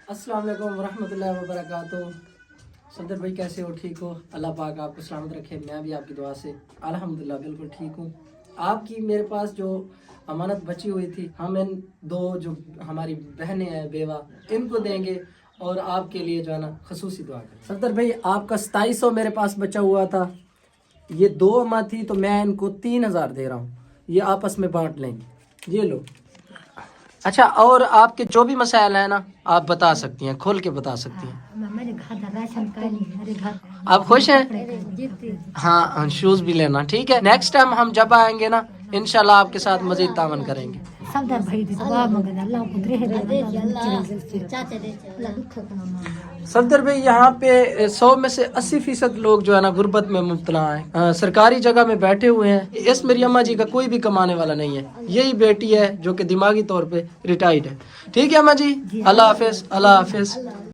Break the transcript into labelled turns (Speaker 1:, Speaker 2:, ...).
Speaker 1: السلام علیکم ورحمۃ اللہ وبرکاتہ. صدر بھائی کیسے ہو؟ ٹھیک ہو؟ اللہ پاک آپ کو سلامت رکھے. میں بھی آپ کی دعا سے الحمدللہ بالکل ٹھیک ہوں. آپ کی میرے پاس جو امانت بچی ہوئی تھی، ہم ان دو جو ہماری بہنیں ہیں بیوہ، ان کو دیں گے اور آپ کے لیے جو ہے نا خصوصی دعا کریں. صدر بھائی آپ کا 2700 میرے پاس بچا ہوا تھا. یہ 2 اماں تھی تو میں ان کو 3000 دے رہا ہوں. یہ آپس میں بانٹ لیں گے. یہ لو. اچھا، اور آپ کے جو بھی مسائل ہیں نا آپ بتا سکتی ہیں، کھول کے بتا سکتی ہیں. آپ خوش ہیں؟ ہاں، شوز بھی لینا. ٹھیک ہے، نیکسٹ ٹائم ہم جب آئیں گے نا انشاءاللہ آپ کے ساتھ مزید تعاون کریں گے. صدر بھائی یہاں پہ 100 میں سے 80% لوگ جو ہے نا غربت میں مبتلا ہیں، سرکاری جگہ میں بیٹھے ہوئے ہیں. اس میری اماں جی کا کوئی بھی کمانے والا نہیں ہے. یہی بیٹی ہے جو کہ دماغی طور پہ ریٹائرڈ ہے. ٹھیک ہے اماں جی، اللہ حافظ. اللہ حافظ.